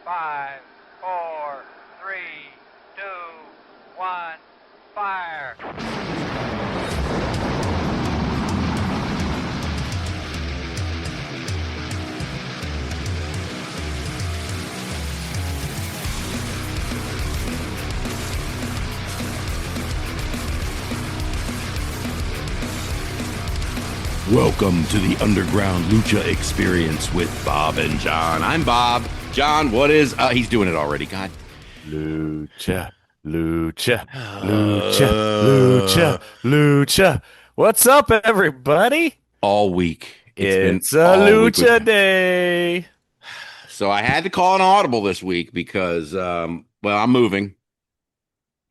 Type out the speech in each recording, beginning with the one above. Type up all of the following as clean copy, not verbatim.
5, 4, 3, 2, 1, fire. Welcome to the Underground Lucha Experience with Bob and John. I'm Bob. John, what is... he's doing it already, God. Lucha, Lucha, Lucha, Lucha, Lucha. What's up, everybody? All week. It's a Lucha day. So I had to call an audible this week because, I'm moving.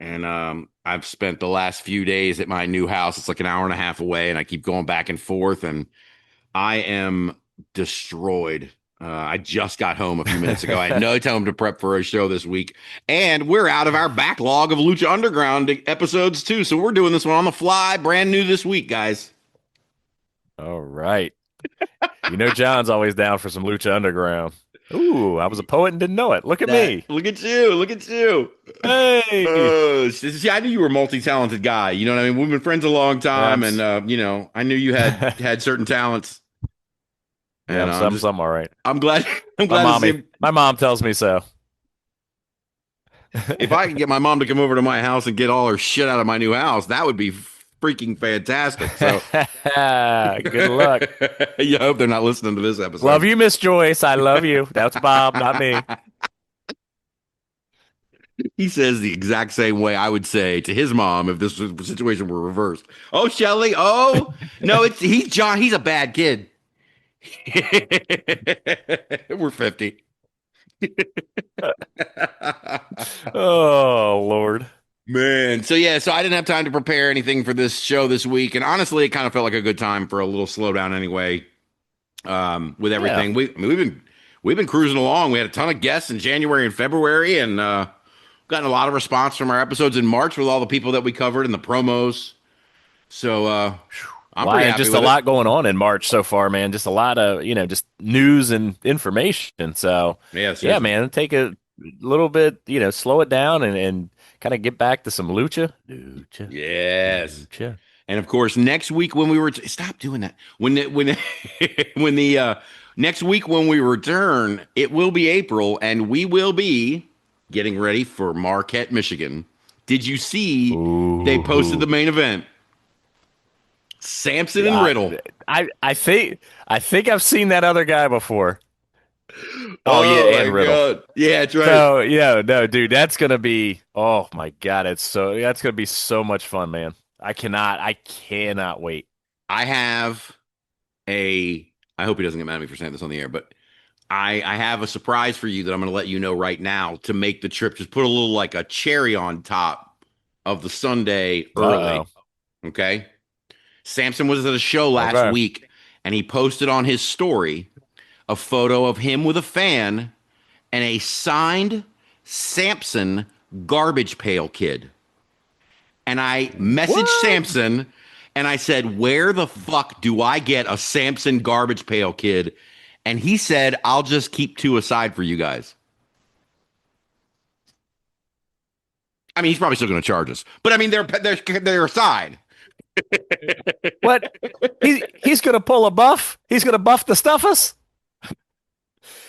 And I've spent the last few days at my new house. It's like an hour and a half away, and I keep going back and forth, and I am destroyed. I just got home a few minutes ago. I had no time to prep for a show this week, and we're out of our backlog of Lucha Underground episodes too. So we're doing this one on the fly, brand new this week, guys. All right. You know John's always down for some Lucha Underground. Ooh, I was a poet and didn't know it. Look at me. Look at you. Look at you. Hey. See, I knew you were a multi-talented guy. You know what I mean? We've been friends a long time, and I knew you had certain talents. And some all right. I'm glad. My mom tells me so. If I could get my mom to come over to my house and get all her shit out of my new house, that would be freaking fantastic. So good luck. You hope they're not listening to this episode. Love you, Miss Joyce. I love you. That's Bob, not me. He says the exact same way I would say to his mom if this situation were reversed. Oh, Shelly. Oh, no, he's John. He's a bad kid. We're 50. Oh, Lord. Man. So I didn't have time to prepare anything for this show this week. And honestly, it kind of felt like a good time for a little slowdown anyway. With everything. Yeah. We've been cruising along. We had a ton of guests in January and February, and gotten a lot of response from our episodes in March with all the people that we covered and the promos. So I'm pretty happy just with a lot going on in March so far, man. Just a lot of, just news and information. So yeah, man, take a little bit, slow it down and kind of get back to some lucha. Yes. Lucha. And of course, next week when we were stop doing that. When next week when we return, it will be April, and we will be getting ready for Marquette, Michigan. Did you see they posted the main event? Samson and Riddle. I think I've seen that other guy before. Oh yeah, and Riddle. God. Yeah, that's right. So no, dude, that's gonna be. Oh my God, that's gonna be so much fun, man. I cannot wait. I hope he doesn't get mad at me for saying this on the air, but I have a surprise for you that I'm going to let you know right now to make the trip. Just put a little like a cherry on top of the Sunday early. Uh-oh. Okay. Samson was at a show last week, and he posted on his story a photo of him with a fan and a signed Samson garbage pail kid. And I messaged Samson and I said, where the fuck do I get a Samson garbage pail kid? And he said, I'll just keep two aside for you guys. I mean, he's probably still going to charge us, but I mean, they're aside. What? He's going to pull a buff? He's going to buff the stuffers?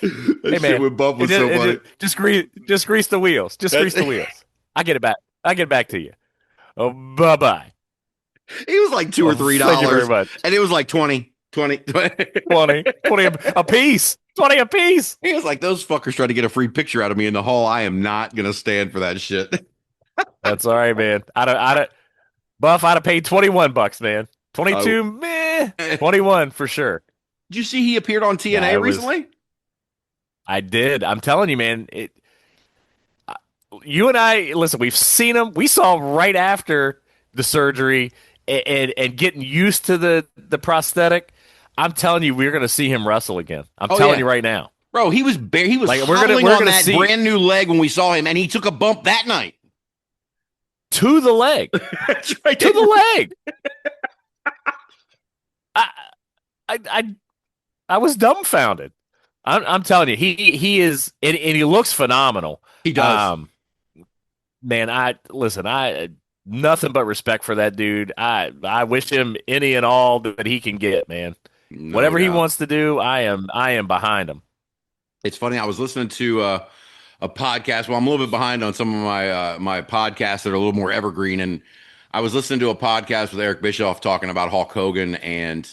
Hey, man, with buff was so funny. Just grease the wheels. Just grease the wheels. I get it back to you. Oh, bye-bye. He was like $2 or $3. Thank you very much. And it was like 20 a piece. 20 a piece. He was like, those fuckers tried to get a free picture out of me in the hall. I am not going to stand for that shit. That's all right, man. I'd have paid $21, man. 22, meh. 21 for sure. Did you see he appeared on TNA recently? I did. I'm telling you, man. You and I, listen, we've seen him. We saw him right after the surgery and getting used to the prosthetic. I'm telling you, we're going to see him wrestle again. I'm telling you right now. Bro, he was like, we're on that brand new leg when we saw him, and he took a bump that night. To the leg. That's right. To the leg. I was dumbfounded. I'm telling you, he is, and he looks phenomenal. He does. Um, man, I listen, I nothing but respect for that dude. I wish him any and all that he can get, man. No Whatever he doubt. wants to do, I am behind him. It's funny. I was listening to a podcast. Well, I'm a little bit behind on some of my podcasts that are a little more evergreen, and I was listening to a podcast with Eric Bischoff talking about Hulk Hogan, and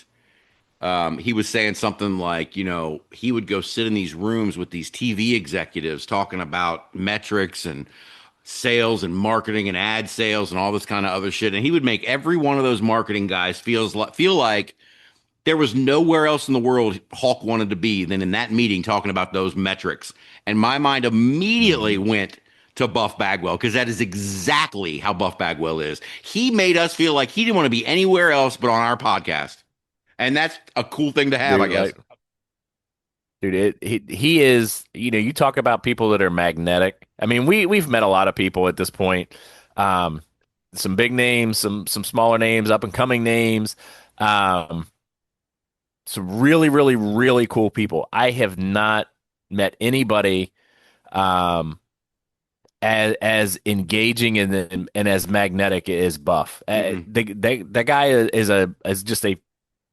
he was saying something like, he would go sit in these rooms with these TV executives talking about metrics and sales and marketing and ad sales and all this kind of other shit, and he would make every one of those marketing guys feel like there was nowhere else in the world Hulk wanted to be than in that meeting talking about those metrics. And my mind immediately went to Buff Bagwell because that is exactly how Buff Bagwell is. He made us feel like he didn't want to be anywhere else but on our podcast. And that's a cool thing to have, I Dude, guess. dude, he is. You talk about people that are magnetic. I mean, we've met a lot of people at this point. Um, some big names, some smaller names, up and coming names. Um, some really, really, really cool people. I have not met anybody um, as engaging and as magnetic as Buff. Mm-mm. That guy is just a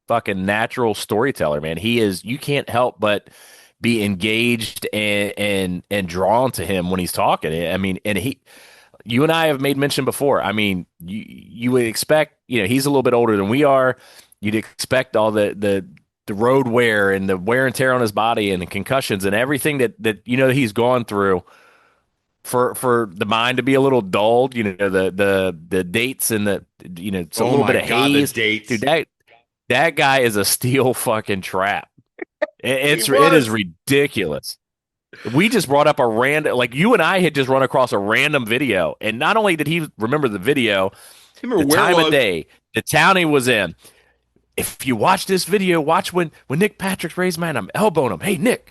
fucking natural storyteller, man. He is. You can't help but be engaged and drawn to him when he's talking. I mean, and you and I have made mention before. I mean, you would expect, he's a little bit older than we are. You'd expect all the road wear and the wear and tear on his body and the concussions and everything that he's gone through for the mind to be a little dulled. The dates and it's a Oh little bit my of God, the haze. dates. Dude, that guy is a steel fucking trap. He It is was. ridiculous. We just brought up a random, like you and I had just run across a random video, and not only did he remember the video, the Remember where it time of was? day, the town he was in. If you watch this video, watch when Nick Patrick raised my hand, I'm elbowing him. Hey, Nick,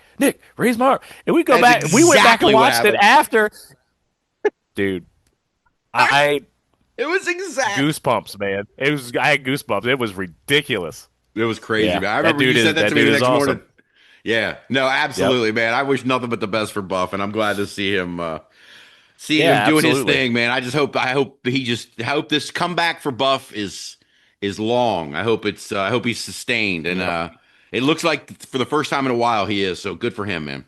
raise my arm. And we go That's back, we went back and exactly what watched it happened. after. Dude, I It was exact. goosebumps, man. I had goosebumps. It was ridiculous. It was crazy, Yeah, man. I remember you said that to me the next morning. awesome. Yeah, no, Yep. absolutely, man. I wish nothing but the best for Buff, and I'm glad to see him Yeah, doing his absolutely. thing, man. I hope this comeback for Buff is long. I hope he's sustained, and Yep. it looks like for the first time in a while he is. So good for him, man.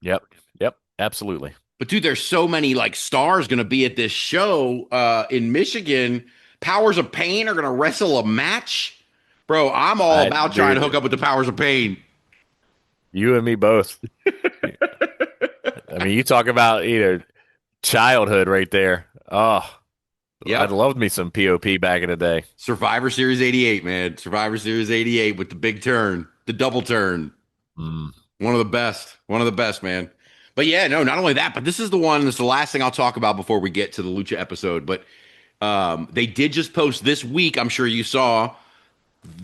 Yep. Yep. Absolutely. But dude, there's so many like stars going to be at this show in Michigan. Powers of Pain are going to wrestle a match, bro. I'm all about trying to hook Dude, up with the Powers of Pain. you and me both. I mean, you talk about, childhood right there. Oh, I'd Yep. loved me some POP back in the day. Survivor Series 88, man. Survivor Series 88 with the big turn, the double turn. Mm. One of the best. One of the best, man. But yeah, no, not only that, but this is the one that's the last thing I'll talk about before we get to the Lucha episode. But they did just post this week, I'm sure you saw,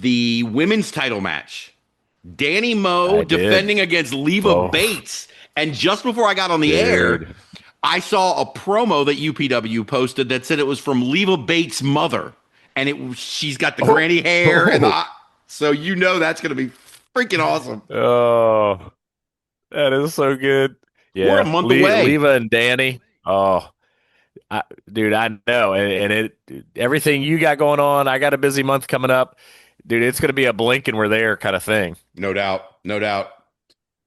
the women's title match. Danny Moe I did. defending against Leva Oh, Bates. And just before I got on the air, dude. I saw a promo that UPW posted that said it was from Leva Bates' mother. And she's got the Oh, granny hair and so that's going to be freaking awesome. oh, that is so good. We're a Yeah, month away. Leva and Danny. Oh, dude, I know, and everything you got going on. I got a busy month coming up, dude. It's gonna be a blink and we're there kind of thing. No doubt. No doubt.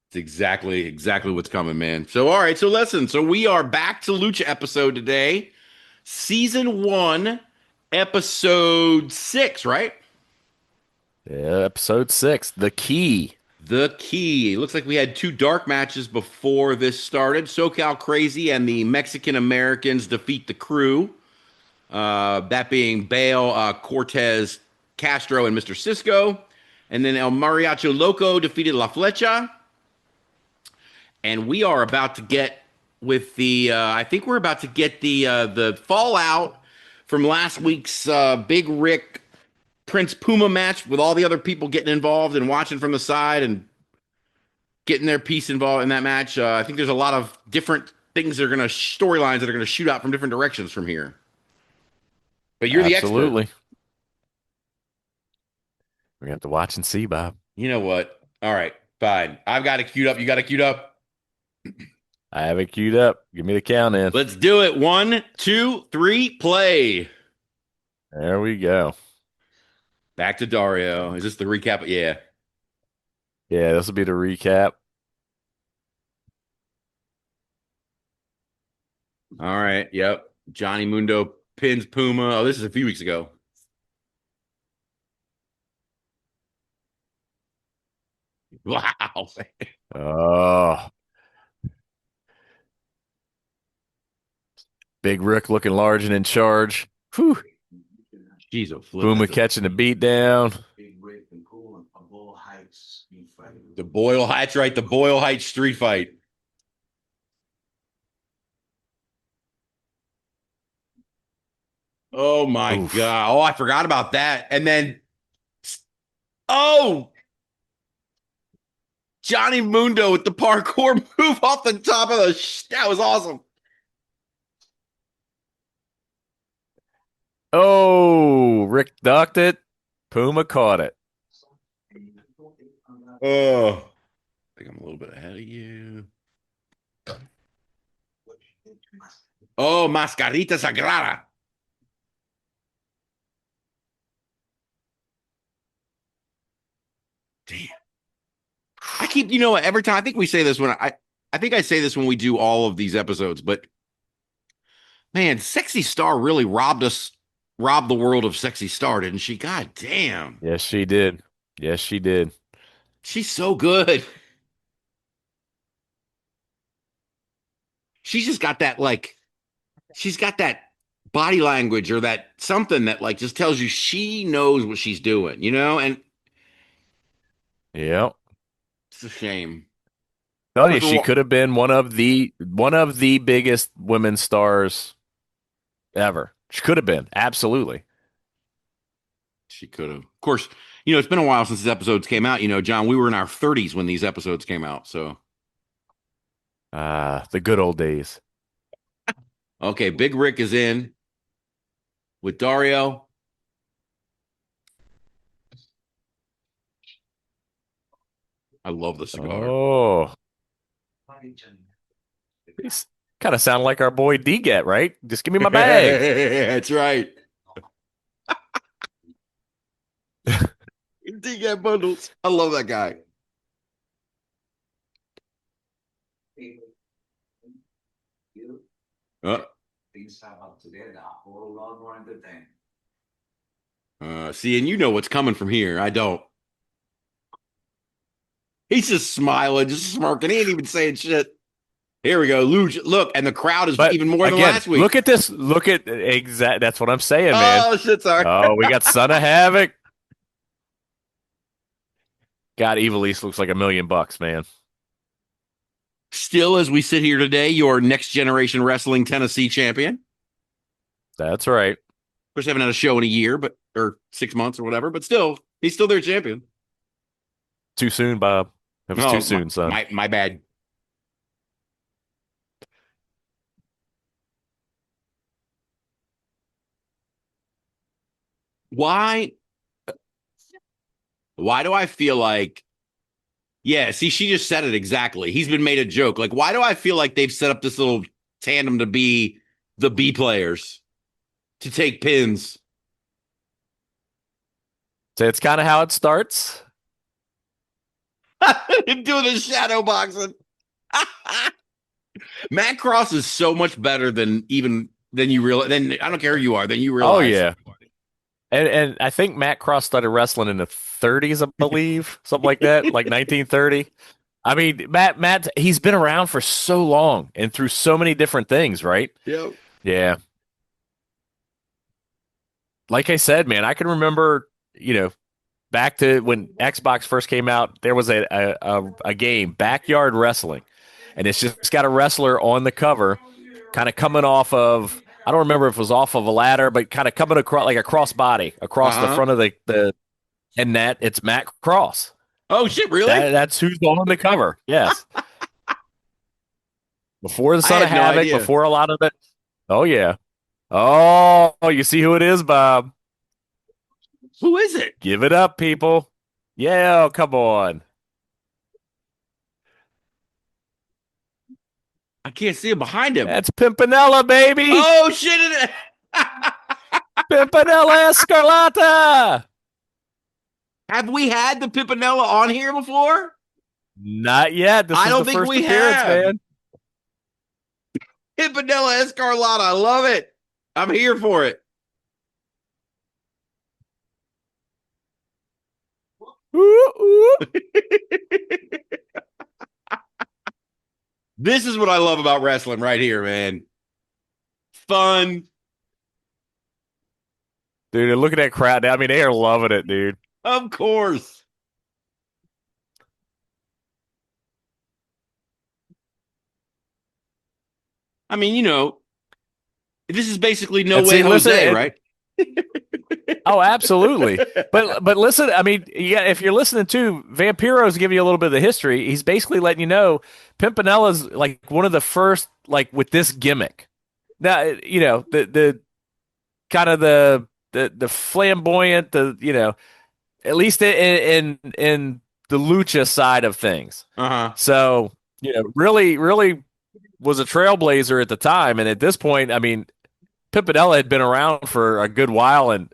It's exactly what's coming, man. So, all right. So, listen. So, we are back to Lucha episode today. Season 1, episode 6, right? Yeah, episode 6, the key. The Key. It looks like we had 2 dark matches before this started. SoCal Crazy and the Mexican Americans defeat the Crew. That being Bale, Cortez, Castro, and Mr. Cisco. And then El Mariacho Loco defeated La Flecha. And we are about to get with the I think we're about to get the fallout from last week's Big Rick Prince Puma match with all the other people getting involved and watching from the side and getting their piece involved in that match. I think there's a lot of different things that are going to storylines that are going to shoot out from different directions from here. But you're the expert. Absolutely. We're gonna have to watch and see, Bob. You know what? All right, Fine. I've got it queued up. You got it queued up. I have it queued up. Give me the count in. Let's do it. 1, 2, 3, play. There we go. Back to Dario. Is this the recap? Yeah. Yeah, this will be the recap. All right. Yep. Johnny Mundo pins Puma. Oh, this is a few weeks ago. Wow. Oh, Big Rick looking large and in charge. Whew. Jeez, oh, flip. Puma catching the beat down. The Boyle Heights, right? The Boyle Heights street fight. Oh my Oof. God. Oh, I forgot about that. And then, oh, Johnny Mundo with the parkour move off the top of the. That was awesome. Oh, Rick ducked it. Puma caught it. Oh, I think I'm a little bit ahead of you. Oh, Mascarita Sagrada. Damn. I keep, every time I think we say this when I think I say this when we do all of these episodes, but man, Sexy Star really robbed the world of Sexy Star, didn't she? God damn. Yes, she did. Yes, she did. She's so good. She's just got that she's got that body language or that something that just tells you she knows what she's doing, and Yep. it's a shame. Tell you, she could have been one of the biggest women stars ever. She could have been. Absolutely. She could have. Of course, it's been a while since these episodes came out. John, we were in our 30s when these episodes came out. So, the good old days. Okay, Big Rick is in with Dario. I love the cigar. Oh. He's kind of sound like our boy D-Get, right? Just give me my bag. That's right. D-Get bundles. I love that guy. See, and you know what's coming from here. I don't. He's just smiling, just smirking. He ain't even saying shit. Here we go. Lucha. Look, and the crowd is even more than last week. Look at this. Look at exact. That's what I'm saying, man. Oh, shit, sorry. Oh, we got Son of Havoc. God, Evil East looks like $1 million, man. Still, as we sit here today, your Next Generation Wrestling Tennessee champion. That's right. Of course, haven't had a show in a year, or 6 months or whatever, but still, he's still their champion. Too soon, Bob. That was too soon, son. My bad. Why do I feel like, yeah, see, she just said it exactly. He's been made a joke. Why do I feel like they've set up this little tandem to be the B players, to take pins? So it's kind of how it starts. Doing the shadow boxing. Matt Cross is so much better than you realize. Then I don't care who you are. Then you realize. Oh yeah. And I think Matt Cross started wrestling in the 30s, I believe, something like that, like 1930. I mean, Matt, he's been around for so long and through so many different things, right? Yep. Yeah. Like I said, man, I can remember, back to when Xbox first came out, there was a game, Backyard Wrestling, and it's just got a wrestler on the cover, kind of coming off of, I don't remember if it was off of a ladder, but kind of coming across like a crossbody across the front of and it's Matt Cross. Oh shit! Really? That's who's on the cover. Yes. Before the Son of Havoc, before a lot of it. Oh yeah. Oh, you see who it is, Bob? Who is it? Give it up, people. Yeah, come on. I can't see him behind him. That's Pimpinela, baby. Oh shit! Pimpinela Escarlotta. Have we had the Pimpinela on here before? Not yet. This I is don't the think first we appearance, have. man. Pimpinela Escarlotta. I love it. I'm here for it. Ooh, ooh. This is what I love about wrestling right here, man. Fun. Dude, look at that crowd. I mean, they are loving it, dude. Of course. I mean, this is basically No And Way see, listen, Jose, right? oh, absolutely. But listen, I mean, yeah, if you're listening to Vampiro's giving you a little bit of the history, he's basically letting you know Pimpinela's like one of the first, like with this gimmick. Now, the kind of the flamboyant, at least in the lucha side of things. Uh-huh. So, really, really was a trailblazer at the time. And at this point, I mean, Pimpinela had been around for a good while, and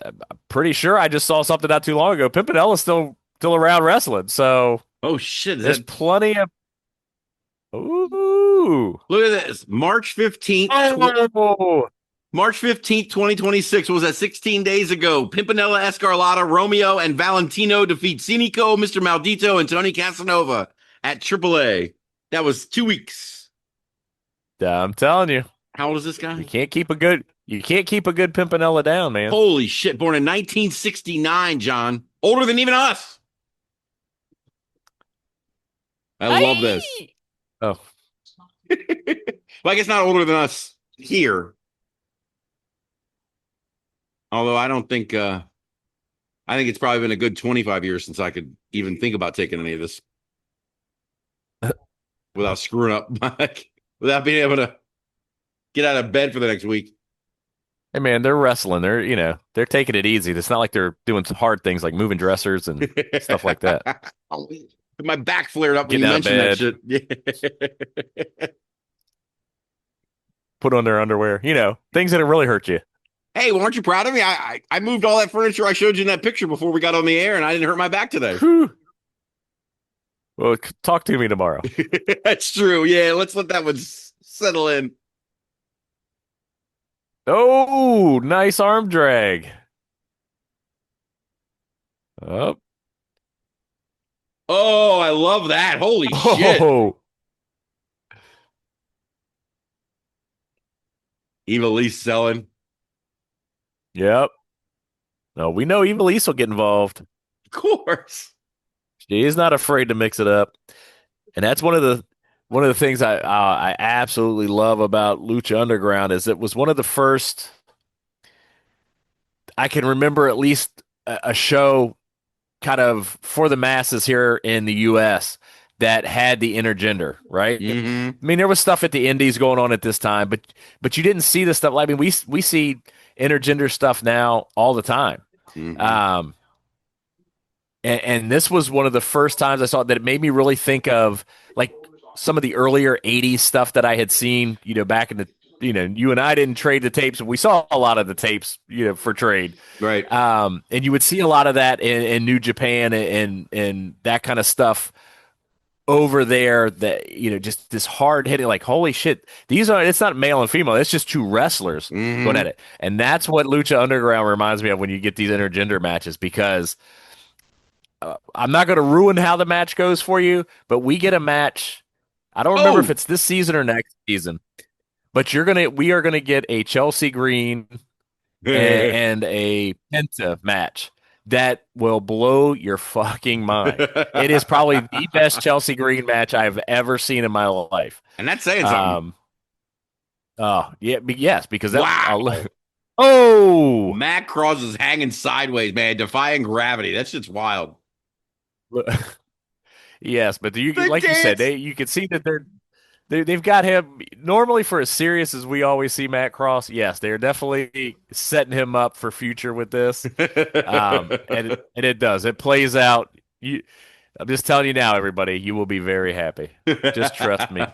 I'm pretty sure I just saw something not too long ago. Pimpinela's still around wrestling. So Oh shit. there's plenty of ooh. Look at this. March 15th. Oh. March 15th, 2026 was that 16 days ago. Pimpinela Escarlotta, Romeo, and Valentino defeat Cinico, Mr. Maldito, and Tony Casanova at AAA. That was 2 weeks. I'm telling you. How old is this guy? You can't keep a good Pimpinela down, man. Holy shit. Born in 1969, John. Older than even us. I love this. Oh. Well, I guess not older than us here. Although I don't think I think it's probably been a good 25 years since I could even think about taking any of this without screwing up without being able to get out of bed for the next week. Hey man, they're wrestling. They're taking it easy. It's not like they're doing some hard things like moving dressers and stuff like that. My back flared up when Getting you out of mentioned that shit. Put on their underwear. Things that really hurt you. Hey, well, aren't you proud of me? I moved all that furniture I showed you in that picture before we got on the air, and I didn't hurt my back today. Whew. Well, talk to me tomorrow. That's true. Yeah, let's let that one settle in. Oh, nice arm drag. Oh. Oh, I love that. Holy shit. Evilise selling. Yep. No, we know Evilise will get involved. Of course. She is not afraid to mix it up. And that's one of the things I absolutely love about Lucha Underground is it was one of the first I can remember at least a show kind of for the masses here in the U.S. that had the intergender, right? Mm-hmm. I mean, there was stuff at the Indies going on at this time, but you didn't see the stuff. I mean, we see intergender stuff now all the time. Mm-hmm. And this was one of the first times I saw it that it made me really think of like some of the earlier 80s stuff that I had seen, back in the, you and I didn't trade the tapes, but we saw a lot of the tapes, for trade. Right. And you would see a lot of that in New Japan and that kind of stuff over there that, just this hard hitting, like, holy shit, it's not male and female. It's just two wrestlers going at it. And that's what Lucha Underground reminds me of when you get these intergender matches, because I'm not going to ruin how the match goes for you, but we get a match. I don't remember if it's this season or next season, but we are going to get a Chelsea Green and a Penta match that will blow your fucking mind. It is probably the best Chelsea Green match I've ever seen in my life. And that's saying something. Oh, yeah, yes, because that, wow. Oh, Matt Cross is hanging sideways, man, defying gravity. That shit's wild. Yes, but you said, you can see that they've got him normally for as serious as we always see Matt Cross. Yes, they're definitely setting him up for future with this, and it does. It plays out. I'm just telling you now, everybody, you will be very happy. Just trust me.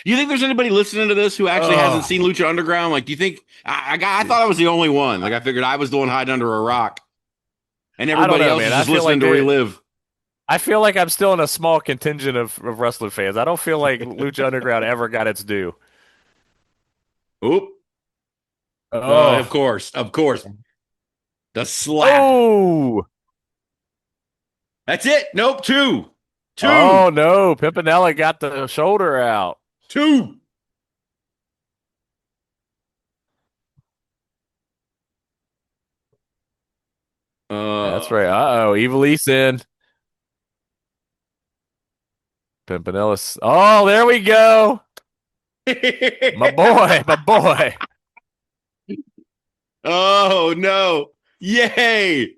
You think there's anybody listening to this who actually hasn't Oh, seen Lucha Underground? Like, do you think I thought I was the only one? Like, I figured I was the one hiding under a rock, and I don't everybody know, else man. is just listening to relive. I feel like I'm still in a small contingent of wrestling fans. I don't feel like Lucha Underground ever got its due. Oop. Of Oh, course, of course. The slap. oh, That's it. Nope. Two. oh Two. no! Pimpinela got the shoulder out. Two. That's Uh. right. Uh-oh, Evil East in. Pimpinela. Oh, there we go. My boy, my boy. Oh no. Yay.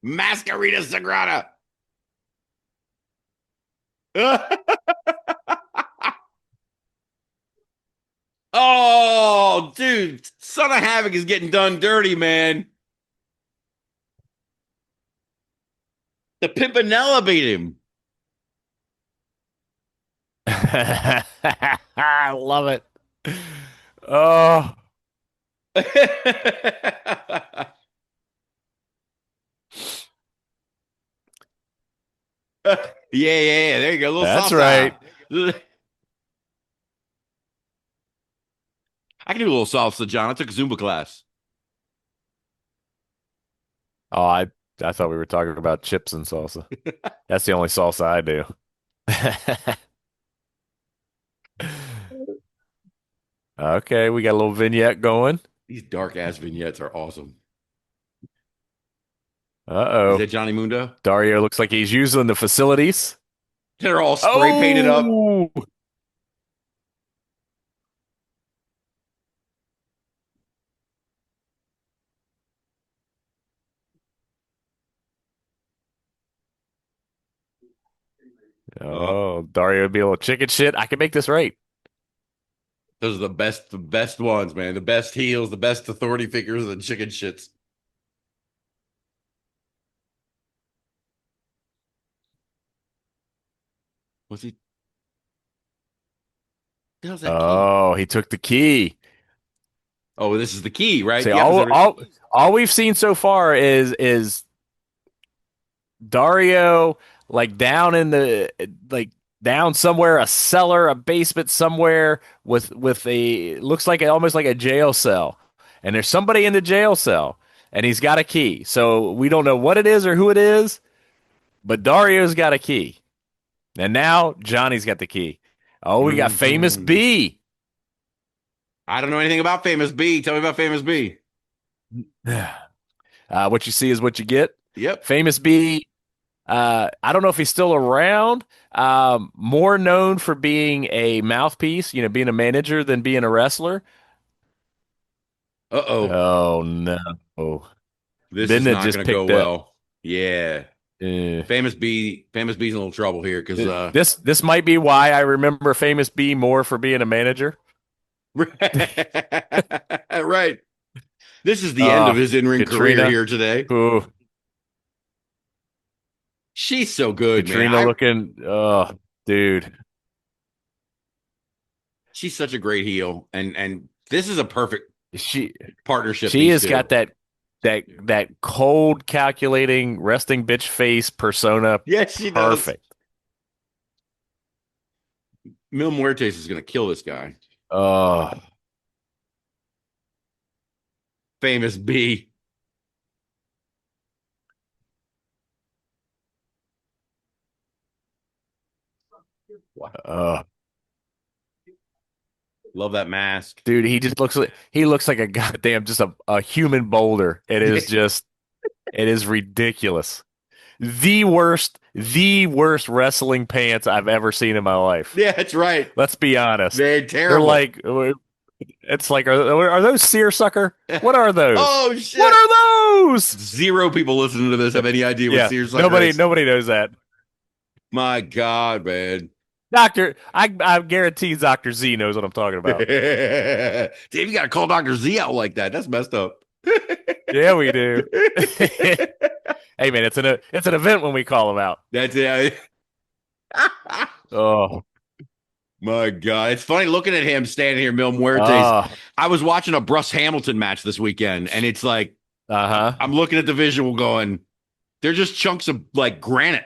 Masquerita Sagrada. Oh, dude. Son of Havoc is getting done dirty, man. The Pimpinela beat him. I love it. Oh, Yeah, yeah, yeah. There you go. A little that's right. salsa. I can do a little salsa, John. I took a Zumba class. Oh, I thought we were talking about chips and salsa. That's the only salsa I do. Okay, we got a little vignette going. These dark ass vignettes are awesome. Is Uh-oh. that Johnny Mundo? Dario looks like he's using the facilities. They're all spray painted up. Oh, Oh, oh, Dario would be a little chicken shit. I can make this right. those are the best ones, man. The best heels, the best authority figures, the chicken shits. Was he? How's that key? Oh, he took the key. Oh, this is the key, right? See, Yep. all we've seen so far is Dario like down in the like down somewhere, a cellar, a basement somewhere with a looks like almost like a jail cell. And there's somebody in the jail cell and he's got a key. So we don't know what it is or who it is, but Dario's got a key. And now Johnny's got the key. Oh, we got Famous Mhm. B. I don't know anything about Famous B. Tell me about Famous B. What you see is what you get. Yep. Famous B. I don't know if he's still around. More known for being a mouthpiece, being a manager than being a wrestler. Uh-oh. Oh no! This is Didn't it not just going to go pick that? well. Yeah. Uh, Famous B's in a little trouble here because this might be why I remember Famous B more for being a manager. right. This is the end of his in-ring career Katrina. here today. Ooh, She's so good, man. Katrina looking. Oh, dude. She's such a great heel, and this is a perfect She partnership. she These has two. got that cold, calculating, resting bitch face persona. Yes, she does. Perfect. Mil Muertes is going to kill this guy. Oh, Famous B. oh, Love that mask. dude, he looks like a goddamn just a human boulder. It is ridiculous. The worst wrestling pants I've ever seen in my life. Yeah, that's right. Let's be honest. They're terrible. It's like, are those seersucker? What are those? Oh shit! What are those? Zero people listening to this have any idea what seersucker is. Nobody knows that. My God, man. I guarantee Dr. Z knows what I'm talking about. Dave, you got to call Dr. Z out like that. That's messed up. Yeah, we do. Hey, man, it's an event when we call him out. That's it. Oh, My God. It's funny looking at him standing here, Mil Muertes. uh, I was watching a Bruce Hamilton match this weekend, and it's like, uh-huh. I'm looking at the visual going, they're just chunks of like granite.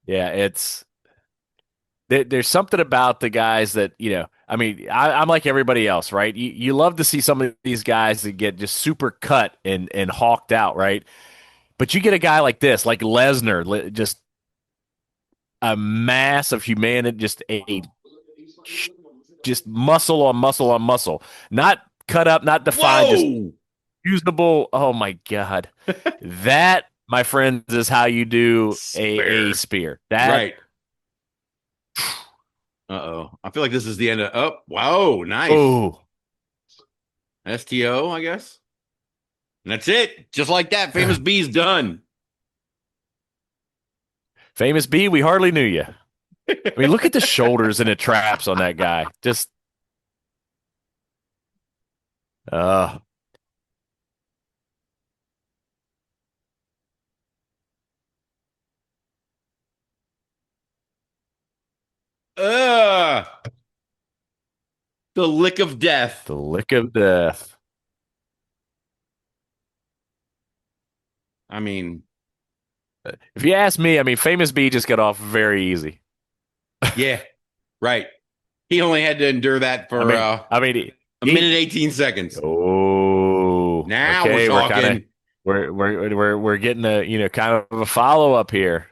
Yeah, there's something about the guys that, I mean, I'm like everybody else, right? You love to see some of these guys that get just super cut and hawked out, right? But you get a guy like this, like Lesnar, just a mass of humanity, just muscle on muscle on muscle, not cut up, not defined, just Whoa! usable. Oh my God, that, my friends, is how you do a Spear. spear. That Right. Uh-oh. I feel like this is the end of, oh, wow, nice. oh. STO, I guess. And that's it. Just like that, Famous B's done. Famous B, we hardly knew you. I mean, look at the shoulders and the traps on that guy. Just, uh, Ugh. The lick of death. the lick of death. I mean, If you ask me, I mean, Famous B just got off very easy. yeah, right. He only had to endure that for I mean, a minute 18 seconds. oh, Now okay, we're talking. we're getting a kind of a follow up here.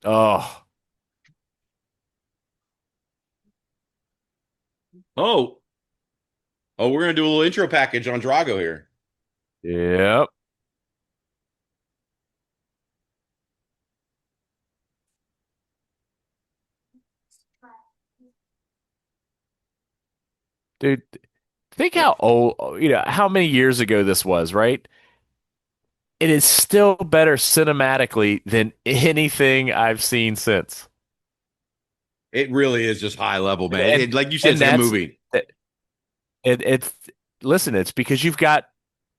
Oh, Oh, we're gonna do a little intro package on Drago here. yep. Dude, think how old, how many years ago this was, right? It is still better cinematically than anything I've seen since. It really is just high level, man. And Like you said, and it's like a that's movie. it's listen, it's because you've got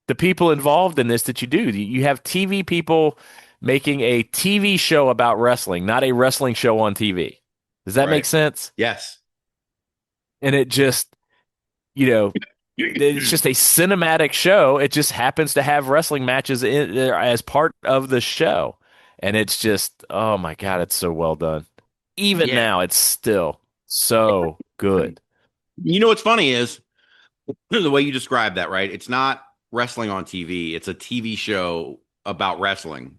the people involved in this that you do. You have TV people making a TV show about wrestling, not a wrestling show on TV. Does that make Right. sense? Yes. And it just, you know, it's just a cinematic show. It just happens to have wrestling matches in there as part of the show. And it's just, oh my God, it's so well done. Even Yeah. now, it's still so good. You know what's funny is the way you described that, right? It's not wrestling on TV. It's a TV show about wrestling.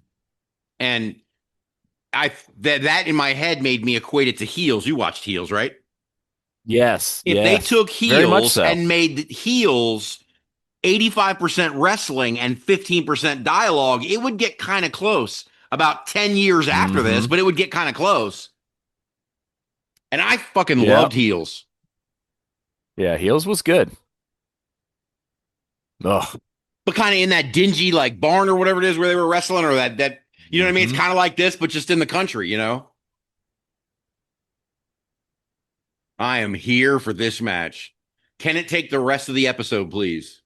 And that in my head made me equate it to Heels. You watched Heels, right? Yes, If they yes. took Very much Heels so. and made Heels 85% wrestling and 15% dialogue, it would get kind of close about 10 years after this, but it would get kind of close. And I fucking loved Heels. Yeah, Heels was good. Ugh. But kind of in that dingy like barn or whatever it is where they were wrestling, or that you know what I mean? It's kind of like this, but just in the country, you know? I am here for this match. Can it take the rest of the episode, please?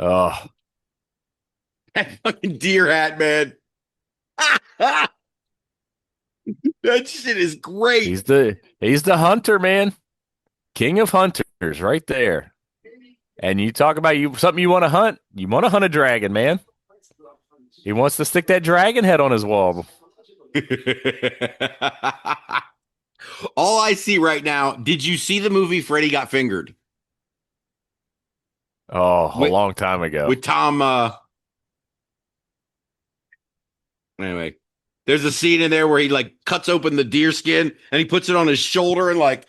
Oh, That fucking deer hat, man. That shit is great. he's the hunter, man. King of hunters right there. And you talk about something you want to hunt. You want to hunt a dragon, man. He wants to stick that dragon head on his wall. All I see right now, did you see the movie Freddy Got Fingered? Oh, a long time ago. With Tom anyway, there's a scene in there where he like cuts open the deer skin and he puts it on his shoulder and like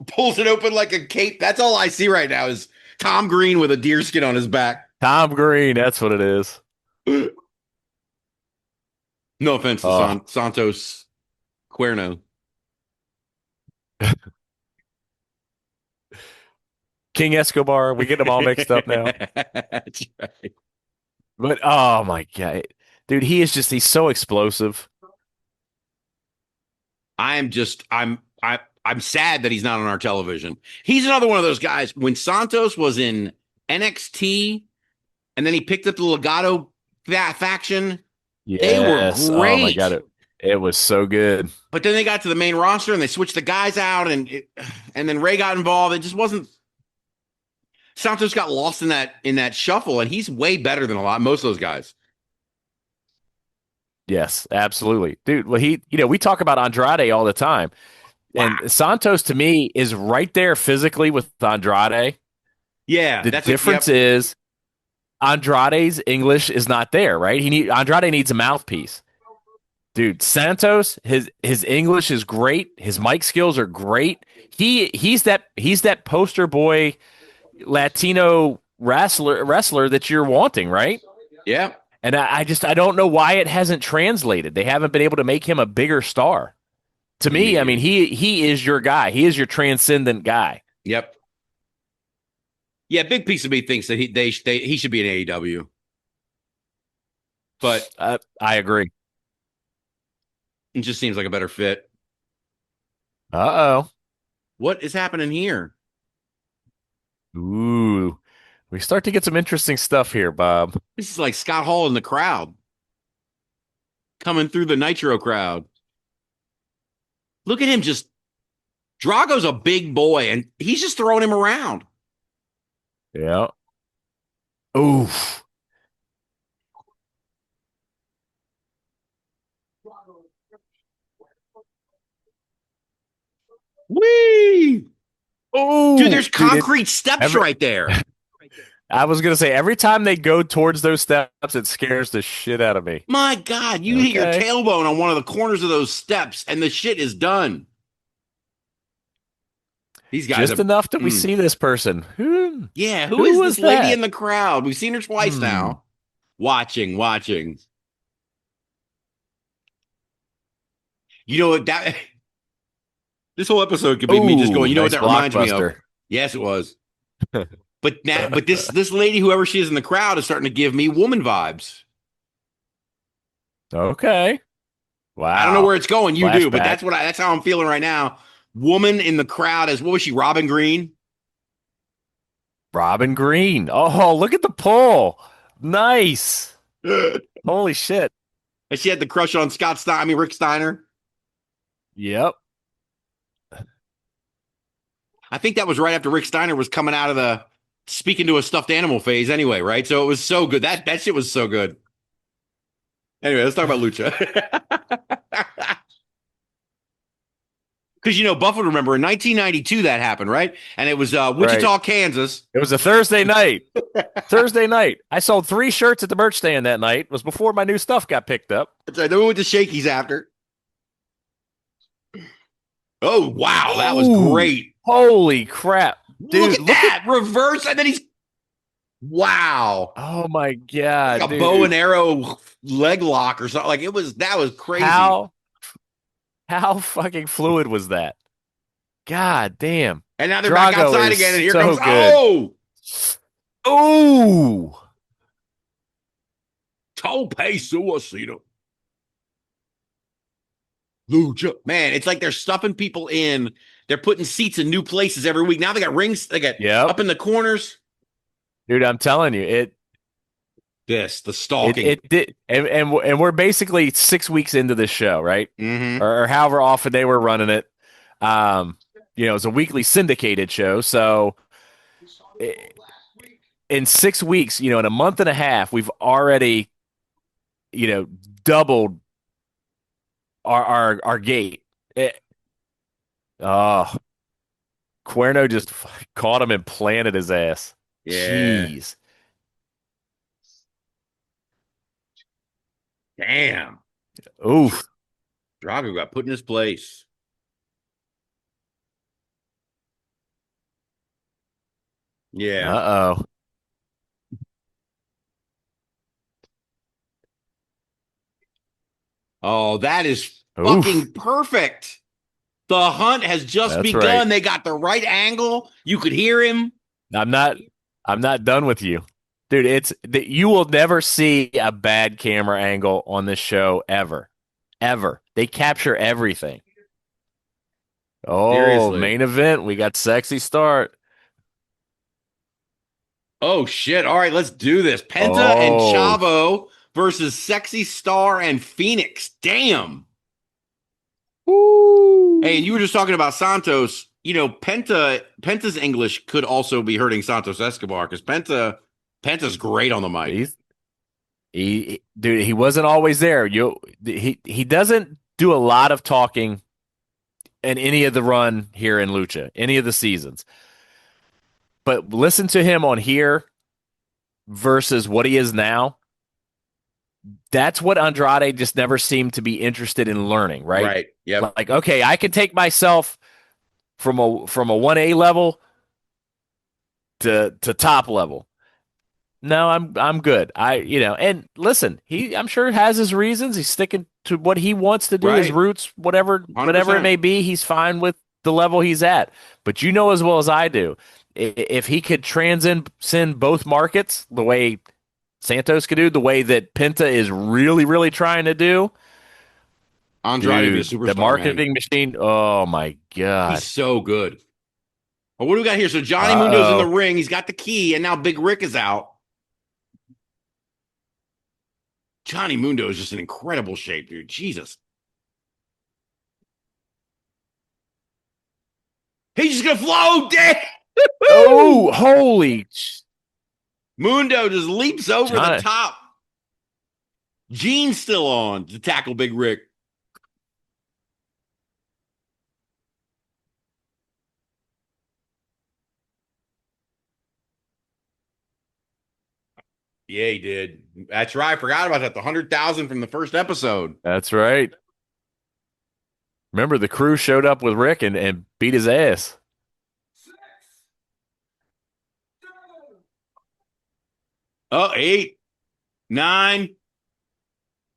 pulls it open like a cape. That's all I see right now is Tom Green with a deer skin on his back. Tom Green, that's what it is. No offense to Santos Cuerno. King Escobar, we get them all mixed up now. That's right. But oh my God. Dude, he's so explosive. I I'm sad that he's not on our television. He's another one of those guys. When Santos was in NXT and then he picked up the Legado faction, they were Yes. Oh my great. God. It was so good. But then they got to the main roster and they switched the guys out, and then Ray got involved. It just wasn't. Santos got lost in that shuffle, and he's way better than most of those guys. Yes, absolutely. Dude, well, we talk about Andrade all the time. And Santos, to me, is right there physically with Andrade. Yeah. The difference is Andrade's English is not there, right? Andrade needs a mouthpiece. Dude, Santos, his English is great. His mic skills are great. He's that poster boy Latino wrestler that you're wanting, right? Yeah. And I don't know why it hasn't translated. They haven't been able to make him a bigger star. To me, I mean, he is your guy. He is your transcendent guy. Yep. Yeah, big piece of me thinks that he should be in AEW. But I agree. It just seems like a better fit. Uh-oh. What is happening here? Ooh. We start to get some interesting stuff here, Bob. This is like Scott Hall in the crowd. Coming through the Nitro crowd. Look at him just. Drago's a big boy, and he's just throwing him around. Yeah. Oof. Whee! Oh, dude, there's concrete steps right there. I was going to say, every time they go towards those steps, it scares the shit out of me. My God, you hit your tailbone on one of the corners of those steps, and the shit is done. These guys just enough that we see this person. Who is this lady in the crowd? We've seen her twice now. Watching. You know what that? This whole episode could be me just going. You know what that reminds me of? Yes, it was. But this lady, whoever she is in the crowd, is starting to give me woman vibes. Okay. Wow. I don't know where it's going. You do, but that's how I'm feeling right now. Woman in the crowd as what was she? Robin Green. Robin Green. Oh, look at the pull. Nice. Holy shit. And she had the crush on Rick Steiner. Yep. I think that was right after Rick Steiner was coming out of the speaking to a stuffed animal phase anyway, right? So it was so good. That shit was so good. Anyway, let's talk about Lucha. Because, Buff would remember in 1992 that happened, right? And it was Wichita, Kansas. It was a Thursday night. Thursday night. I sold 3 shirts at the merch stand that night. It was before my new stuff got picked up. Then we went to Shakey's after. Oh, wow. That was great. Holy crap. Dude, look at that. Reverse. And then he's. Wow. Oh, my God. Like a bow and arrow leg lock or something. Like that was crazy. How fucking fluid was that? God damn. And now they're back outside again, and here comes good. Oh! Tope Suicida. Lucha. Man, it's like they're stuffing people in. They're putting seats in new places every week. Now they got rings. They got up in the corners. Dude, I'm telling you, the stalking. It did, and we're basically 6 weeks into this show, right? Mm-hmm. Or however often they were running it. It's a weekly syndicated show, so in 6 weeks, in a month and a half, we've already, doubled our gate. Cuerno just caught him and planted his ass. Yeah. Jeez. Damn. Oof. Drago got put in his place. Yeah. Uh-oh. Oh, that is fucking perfect. The hunt has just begun. Right. They got the right angle. You could hear him. I'm not done with you. Dude, you will never see a bad camera angle on this show ever. Ever. They capture everything. Oh, Seriously. main event. We got sexy start. Oh shit. All right, let's do this. Penta and Oh, Chavo versus Sexy Star and Phoenix. Damn. Hey, and you were just talking about Santos. You know, Penta's English could also be hurting Santos Escobar because Penta's great on the mic. dude, he wasn't always there. He doesn't do a lot of talking in any of the run here in Lucha, any of the seasons. But listen to him on here versus what he is now. That's what Andrade just never seemed to be interested in learning, right? Right. Yep. Like, okay, I can take myself from a 1A level to top level. No, I'm good. And listen, I'm sure has his reasons. He's sticking to what he wants to do, his Right. roots, whatever it 100%. may be. He's fine with the level he's at. But you know as well as I do, if he could transcend both markets the way Santos could do, the way that Penta is really, really trying to do, Andrade would be a dude, the superstar, man. marketing machine. Oh my He's God. so good. Well, what do we got here? So Johnny Mundo's in the Uh-oh. ring. He's got the key, and now Big Rick is out. Johnny Mundo is just in incredible shape, dude. Jesus. He's just gonna float. Damn. Oh, holy Mundo just leaps over the Johnny. top. Gene's still on to tackle Big Rick. Yeah, he did. That's right. I forgot about that. The 100,000 from the first episode. That's right. Remember, the crew showed up with Rick and beat his ass. Oh, 8, 9.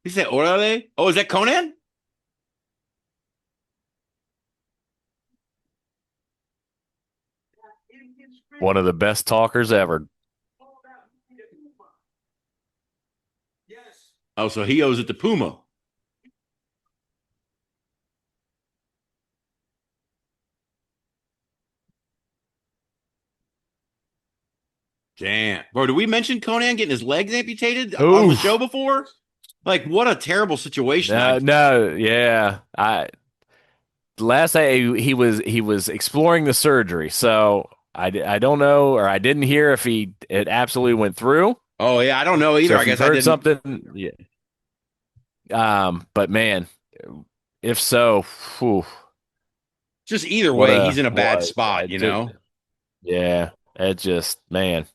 He said, Orale? Oh, is that Conan? One of the best talkers ever. Oh, so he owes it to Puma. Damn. Bro, did we mention Conan getting his legs amputated on the show Oof. before? Like, what a terrible situation. No, yeah. Last day he was exploring the surgery, so I don't know, or I didn't hear if it absolutely went through. Oh, yeah, I don't know So either. I if you've guess I heard didn't. something, yeah. But man, if so, whew, Just either what way, he's a in a bad what spot, you know? yeah, it just man.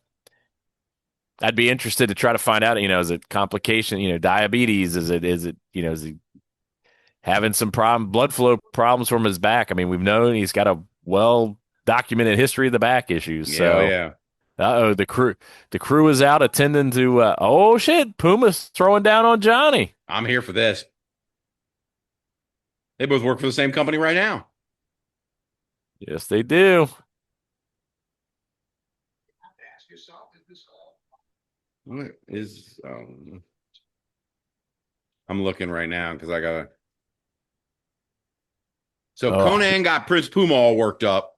I'd be interested to try to find out, is it complication, diabetes? Is he having some blood flow problems from his back? I mean, we've known he's got a well documented history of the back issues. Yeah, oh, So, yeah. the crew is out attending to, oh shit, Puma's throwing down on Johnny. I'm here for this. They both work for the same company right now. Yes, they do. What is I'm looking right now because I gotta. So Oh, Conan got Prince Puma all worked up.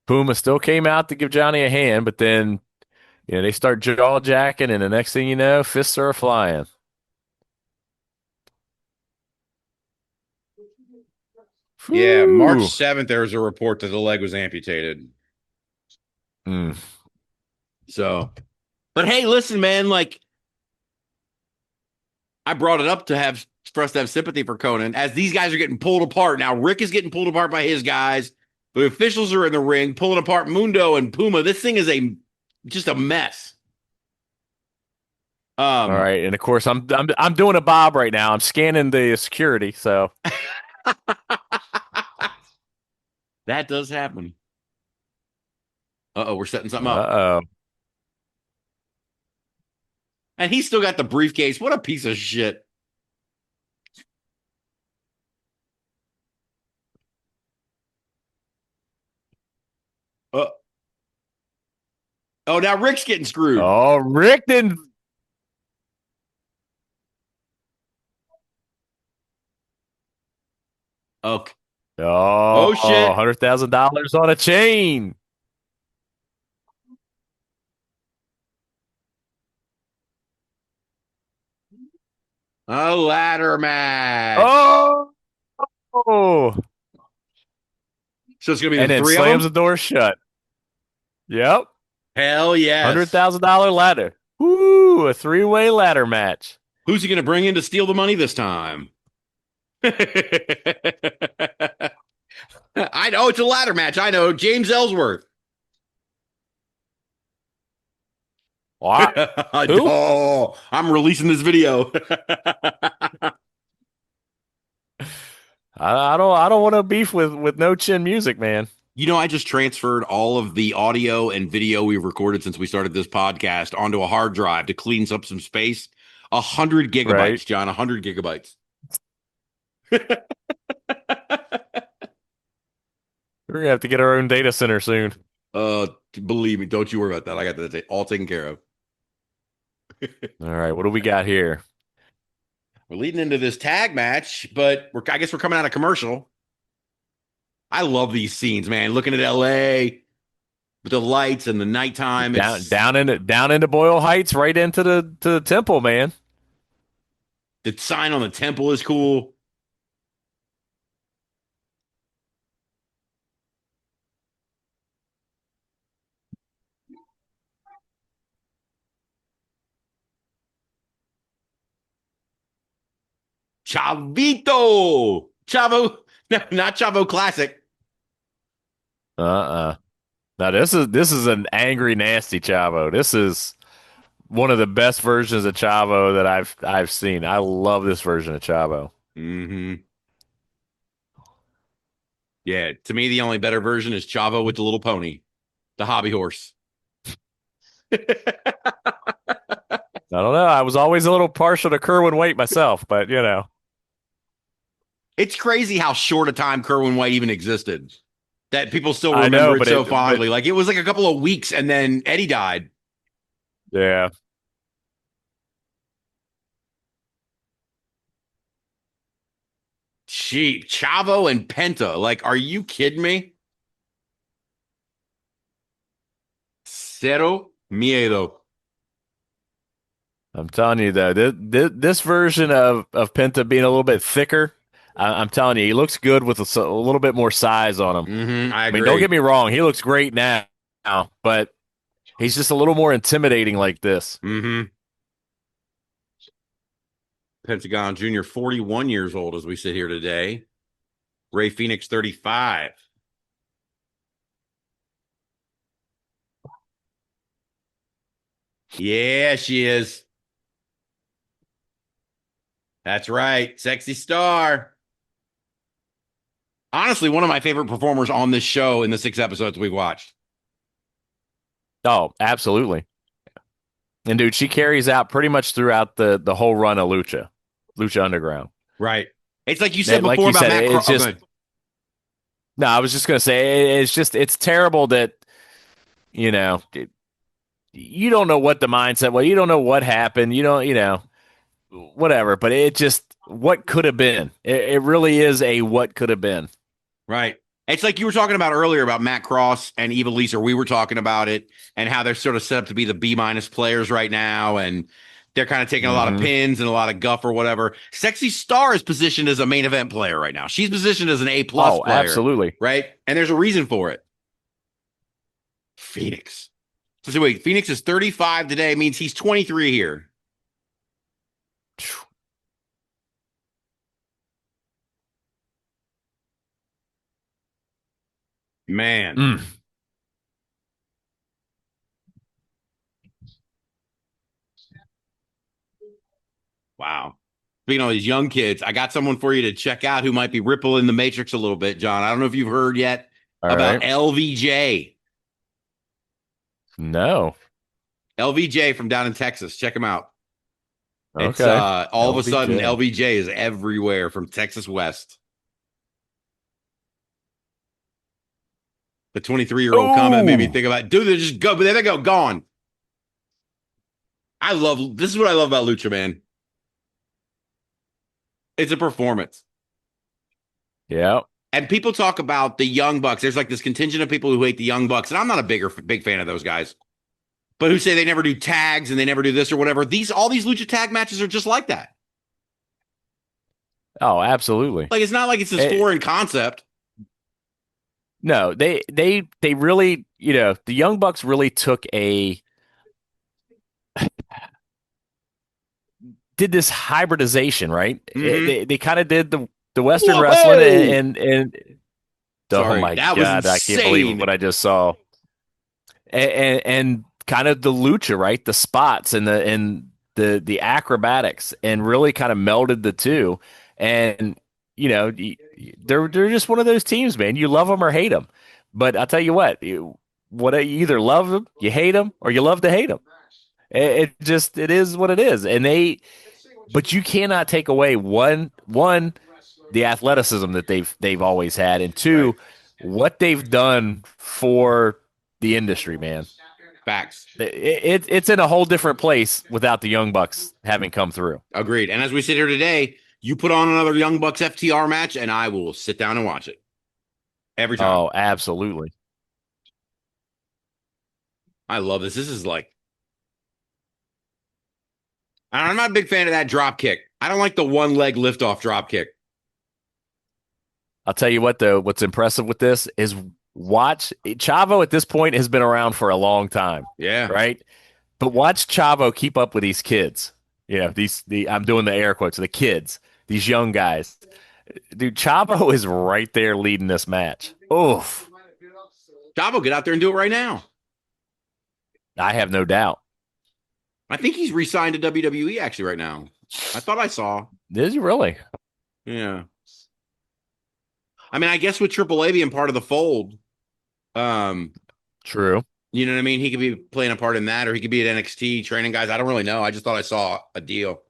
Puma still came out to give Johnny a hand, but then, they start jaw jacking, and the next thing you know, fists are flying. Yeah, March Whew. 7th, there was a report that the leg was amputated. Mm. So, but hey, listen, man, like I brought it up for us to have sympathy for Conan as these guys are getting pulled apart. Now, Rick is getting pulled apart by his guys. The officials are in the ring pulling apart Mundo and Puma. This thing is just a mess. All right, and of course I'm doing a bob right now. I'm scanning the security, so That does happen. Uh-oh, we're setting something up. uh-oh. And he's still got the briefcase. What a piece of shit. Uh, oh, now Rick's getting screwed. Oh, Rick didn't. Okay. Oh, Oh shit. $100,000 on a chain. A ladder match. Oh, So it's gonna be and the then three of slams the them? door shut. Yep. Hell yes. $100,000 ladder. Woo, a three-way ladder match. Who's he gonna bring in to steal the money this time? I know it's a ladder match. I know James Ellsworth. What? Who? Oh, I'm releasing this video. I don't want to beef with no chin music, man. You know, I just transferred all of the audio and video we've recorded since we started this podcast onto a hard drive to clean up some space. 100 gigabytes, Right? John. 100 gigabytes. We're gonna have to get our own data center soon. uh, Believe me, don't you worry about that. I got that all taken care of. All right, what do we got here? We're leading into this tag match, but I guess we're coming out of commercial. I love these scenes, man. Looking at LA with the lights and the nighttime. Down into Boyle Heights, right into the temple, man. The sign on the temple is cool. Chavito. Chavo. No, not Chavo Classic. Uh-uh. Now this is an angry, nasty Chavo. This is one of the best versions of Chavo that I've seen. I love this version of Chavo. Mm-hmm. Yeah, to me, the only better version is Chavo with the little pony, the hobby horse. I don't know. I was always a little partial to Kerwin White myself, but you know. It's crazy how short a time Kerwin White even existed. That people still I know, remember it but so but fondly. Like it was like a couple of weeks and then Eddie died. yeah. Cheap. Chavo and Penta. Like, are you kidding me? Cero miedo. I'm telling you though, this version of Penta being a little bit thicker, I'm telling you, he looks good with a little bit more size on him. I I mean, don't get agree. me wrong, he looks great now, but he's just a little more intimidating like this. Mm-hmm. Pentagon Jr., 41 years old as we sit here today. Ray Phoenix, 35. Yeah, she is. That's right. Sexy star. Honestly, one of my favorite performers on this show in the 6 episodes we've watched. Oh, absolutely. And dude, she carries out pretty much throughout the whole run of Lucha Underground. Right. It's like you said And like before you about said, Matt. it's Oh, just good. no. I was just gonna say it's terrible that you know you don't know what the mindset was. You don't know what happened. You don't whatever. But it just what could have been. It really is a what could have been. Right. It's like you were talking about earlier about Matt Cross and Eva Lisa. We were talking about it and how they're sort of set up to be the B minus players right now. And they're kind of taking a lot of Hmm. pins and a lot of guff or whatever. Sexy Star is positioned as a main event player right now. She's positioned as an A plus Oh, player. absolutely. Right. And there's a reason for it. Phoenix. So wait, Phoenix is 35 today, means he's 23 here. Man. Mm. Wow. Speaking of all these young kids, I got someone for you to check out who might be rippling the matrix a little bit, John. I don't know if you've heard yet All about right. LVJ. No. LVJ from down in Texas. Check him out. It's Okay. all of a sudden LVJ. LVJ is everywhere from Texas West. The 23-year-old comment made me Oh, think about, dude, they just go, but there they go, gone. This is what I love about Lucha, man. It's a performance. Yeah. And people talk about the Young Bucks. There's like this contingent of people who hate the Young Bucks, and I'm not a big fan of those guys, but who say they never do tags and they never do this or whatever. All these lucha tag matches are just like that. Oh, absolutely. Like it's not like it's this Eh, foreign concept. no, they really, the Young Bucks really did this hybridization, right? Mm-hmm. They kind of did the Western wrestling Whoa! and oh Sorry, my that was God, I can't believe insane. what I just saw. And kind of the lucha, right? The spots and the acrobatics, and really kind of melded the two. And they're just one of those teams, man. You love them or hate them. But I'll tell you what, you either love them, you hate them, or you love to hate them. It is what it is. But you cannot take away one the athleticism that they've always had, and Right. two, what they've done for the industry, man. Facts. It's in a whole different place without the Young Bucks having come through. Agreed. And as we sit here today, you put on another Young Bucks FTR match, and I will sit down and watch it every time. Oh, absolutely. I love this. This is like, I'm not a big fan of that drop kick. I don't like the one leg liftoff drop kick. I'll tell you what, though, what's impressive with this is watch Chavo at this point has been around for a long time, Yeah. right? But watch Chavo keep up with these kids. I'm doing the air quotes, the kids, these young guys. Dude, Chavo is right there leading this match. Oof. Chavo, get out there and do it right now. I have no doubt. I think he's re-signed to WWE actually right now. I thought I saw. Is he really? Yeah. I mean, I guess with Triple A being part of the fold, True. you know what I mean? He could be playing a part in that, or he could be at NXT training guys. I don't really know. I just thought I saw a deal.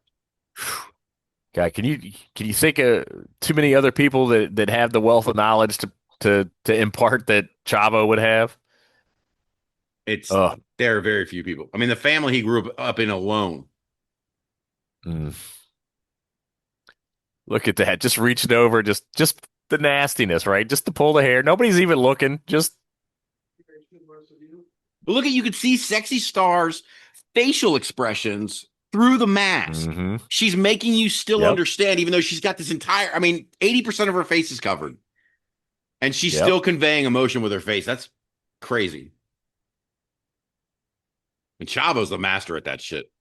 God, can you think of too many other people that have the wealth of knowledge to impart that Chavo would have? It's Oh, There are very few people. I mean, the family he grew up in alone. mm. Look at that. Just reaching over, just the nastiness, right? Just to pull the hair. Nobody's even looking. Just But look at you could see Sexy Star's facial expressions through the mask. mm-hmm. She's making you still Yep. understand, even though she's got this entire, I mean, 80% of her face is covered. And she's Yep. still conveying emotion with her face. That's crazy. And Chavo's the master at that shit.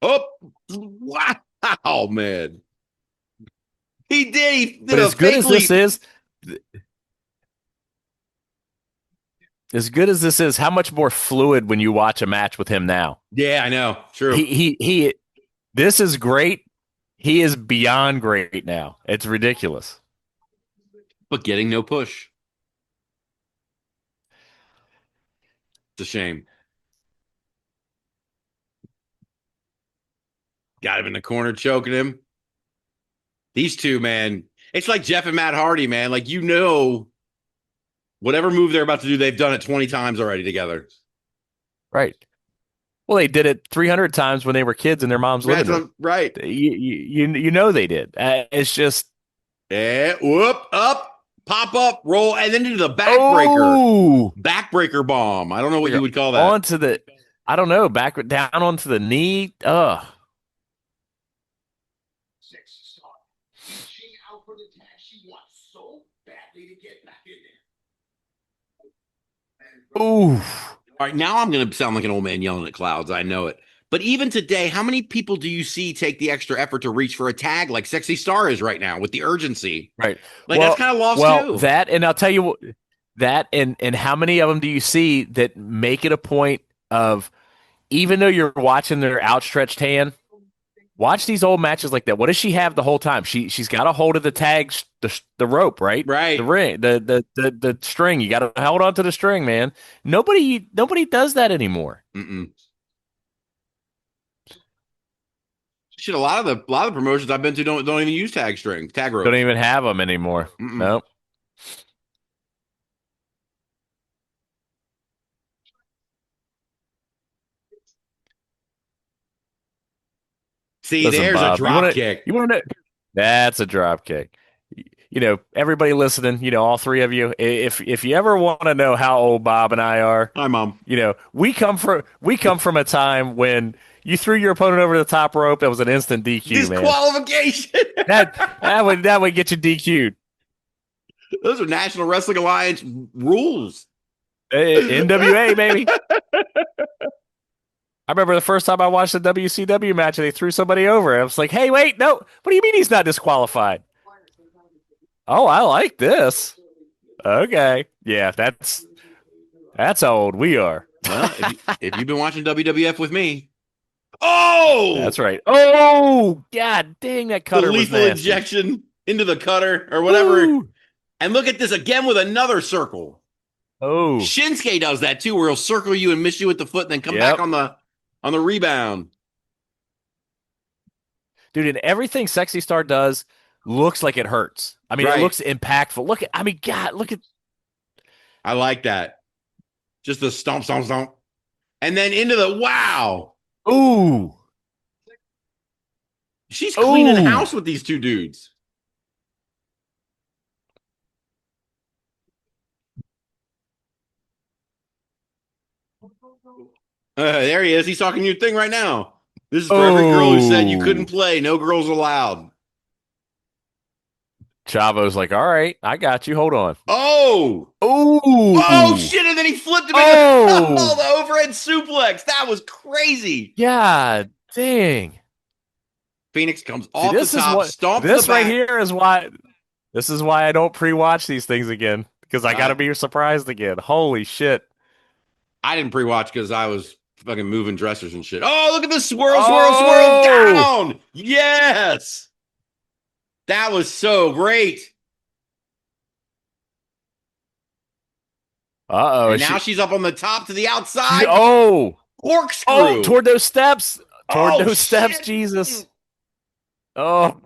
Oh, wow, man. He did. He did But a as good fake as this leap. is, how much more fluid when you watch a match with him now? Yeah, I know. True. He this is great. He is beyond great now. It's ridiculous. But getting no push. It's a shame. Got him in the corner, choking him. These two, man, it's like Jeff and Matt Hardy, man. Like, whatever move they're about to do, they've done it 20 times already together. Right. Well, they did it 300 times when they were kids in their mom's living room. Right. You know they did. It's just whoop, up, pop up, roll, and then into the oh, backbreaker bomb. I don't know what you would call that. Onto the, I don't know, back down onto the knee. Ugh. Ooh. All right, now I'm going to sound like an old man yelling at clouds. I know it. But even today, how many people do you see take the extra effort to reach for a tag like Sexy Star is right now with the urgency? Right. Like, that's kind of lost too. That, and I'll tell you what, that and how many of them do you see that make it a point of, even though you're watching their outstretched hand, watch these old matches like that. What does she have the whole time? She's got a hold of the tag, the rope, right? Right. The ring, the string. You got to hold on to the string, man. Nobody does that anymore. Mm-mm. Shit, a lot of the promotions I've been to don't even use tag ropes. Don't even have them anymore. Mm-mm. Nope. See, Listen, there's a Bob, drop kick. you want to know? That's a drop kick. You know, everybody listening, you know, all three of you, if you ever want to know how old Bob and I are, Hi, Mom. you know, we come from a time when you threw your opponent over the top rope. That was an instant DQ, man. Disqualification. That would get you DQ'd. Those are National Wrestling Alliance rules. NWA, baby. I remember the first time I watched a WCW match and they threw somebody over. I was like, hey, wait, no. What do you mean he's not disqualified? Oh, I like this. Okay. Yeah, that's how old we are. Well, if you've been watching WWF with me, oh, That's right. Oh, God dang, that the cutter was lethal nasty. injection into the cutter or whatever. Woo! And look at this again with another circle. Oh, Shinsuke does that too, where he'll circle you and miss you with the foot and then come back on the rebound. dude, and everything Sexy Star does looks like it hurts. I mean, Right. it looks impactful. God, look at. I like that. Just the stomp, stomp, stomp. And then into the wow. Ooh. She's cleaning Ooh. house with these two dudes. There he is. He's talking your thing right now. This is for every girl who said you couldn't play. No girls allowed. Chavo's like, all right, I got you. Hold on. Oh. Ooh. Oh, shit. And then he flipped him into the overhead suplex. That was crazy. Yeah, dang. Phoenix comes off the top, stomps the back. This right here is why. This is why I don't pre-watch these things again, because I got to be surprised again. Holy shit. I didn't pre-watch because I was fucking moving dressers and shit. Oh, look at this swirl down. Yes. That was so great. Uh-oh. And now she's up on the top to the outside. Corkscrew. Oh, toward those steps. Steps, Jesus. Oh.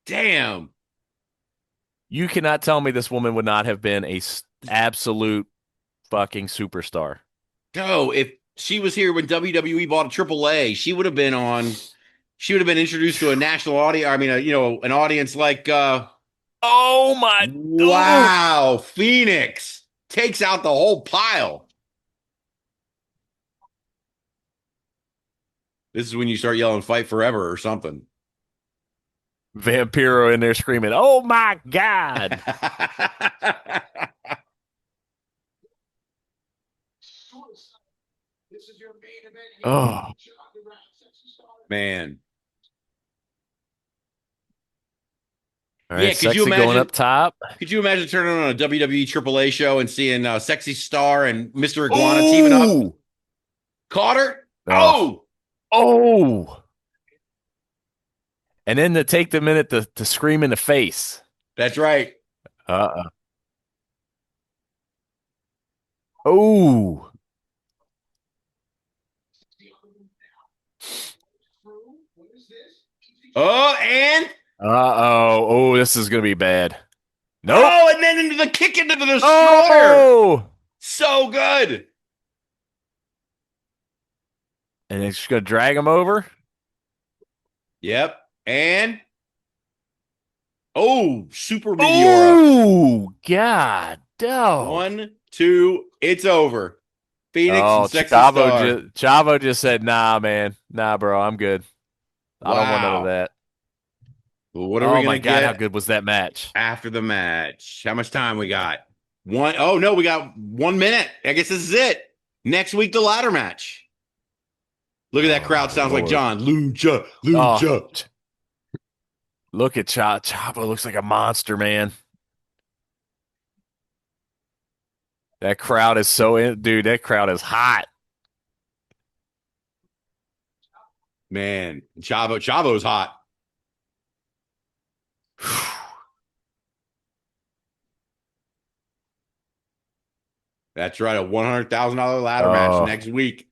Damn. You cannot tell me this woman would not have been a absolute fucking superstar. No, if she was here when WWE bought a AAA, she would have been introduced to a national audience. I mean, an audience like, oh my. Wow. Phoenix takes out the whole pile. This is when you start yelling "Fight Forever" or something. Vampiro in there screaming, "Oh my God!" Oh man. All right, could you imagine going up top? Could you imagine turning on a WWE AAA show and seeing Sexy Star and Mr. Iguana teaming up? Caught her? Oh! And then to take the minute to scream in the face. That's right. Oh! Oh, and oh, this is gonna be bad. Nope. Oh, and then into the kick into the destroyer. Oh! So good. And it's gonna drag him over. Yep. And super Meteora. Oh, God. No. 1, 2, it's over. Phoenix and Sexy Star. Chavo just said, nah, man. Nah, bro, I'm good. Wow. I don't want none of that. Well, what are we going to get? How good was that match? After the match. How much time we got? Oh, no, we got 1 minute. I guess this is it. Next week, the ladder match. Look at that crowd. Sounds like John. Lucha. Look at Chavo. Looks like a monster, man. That crowd is dude, that crowd is hot. Man, Chavo's hot. That's right, a $100,000 ladder match next week.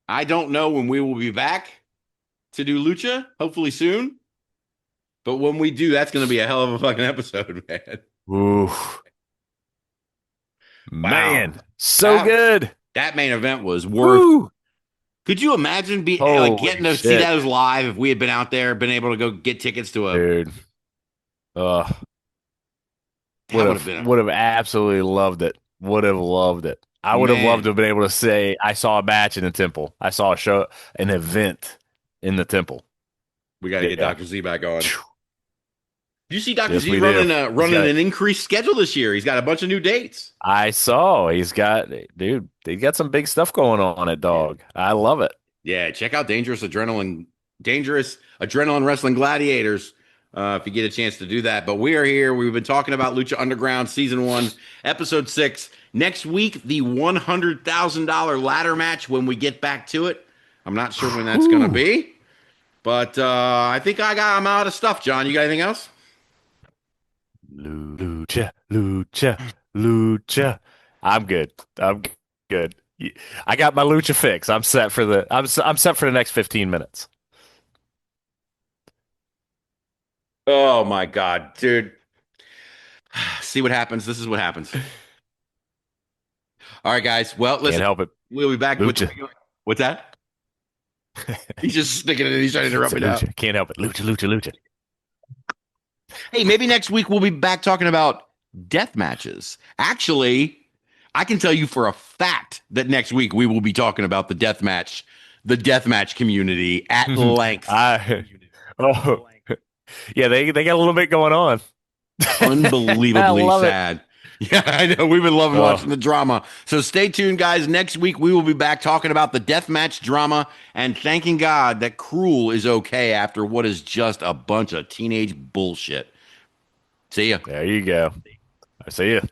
I don't know when we will be back to do Lucha, hopefully soon. But when we do, that's going to be a hell of a fucking episode, man. Oof. Man, so good. That main event was worth Could you imagine like Holy getting to see shit, that as live if we had been out there, been able to go get tickets to a dude. Uh, that would have been would have absolutely loved it. Would have loved it. I would have loved man. to have been able to say I saw a match in the temple. I saw a show, an event in the temple. We got to get Yeah. Dr. Z back on. You see Dr. Yes, Z we do. running He's running got an increased schedule this year. He's got a bunch of new dates. I saw he's got dude, he got some big stuff going on at Yeah. dog. I love it. Yeah, check out Dangerous Adrenaline Wrestling Gladiators if you get a chance to do that. But we are here. We've been talking about Lucha Underground Season 1, Episode 6. Next week, the $100,000 ladder match when we get back to it. I'm not sure when that's going to Whew. be, but I think I'm out of stuff, John. You got anything else? Lucha, lucha, lucha. I'm good. I'm good. I got my lucha fix. I'm set for the I'm set for the next 15 minutes. Oh, my God, dude. See what happens. This is what happens. All right, guys. Well, Can't listen, help it. we'll be back with Lucha. what's that? He's just sticking it in. He's trying to interrupt It's a me now. lucha. Can't help it. Lucha, lucha, lucha. Hey, maybe next week we'll be back talking about death matches. Actually, I can tell you for a fact that next week we will be talking about the death match community at length. Oh, yeah, they got a little bit going on. I Unbelievably love it. sad. Yeah, I know. We've been loving Oh, watching the drama. So stay tuned, guys. Next week we will be back talking about the death match drama and thanking God that Krule is okay after what is just a bunch of teenage bullshit. See ya. there you go. I see you.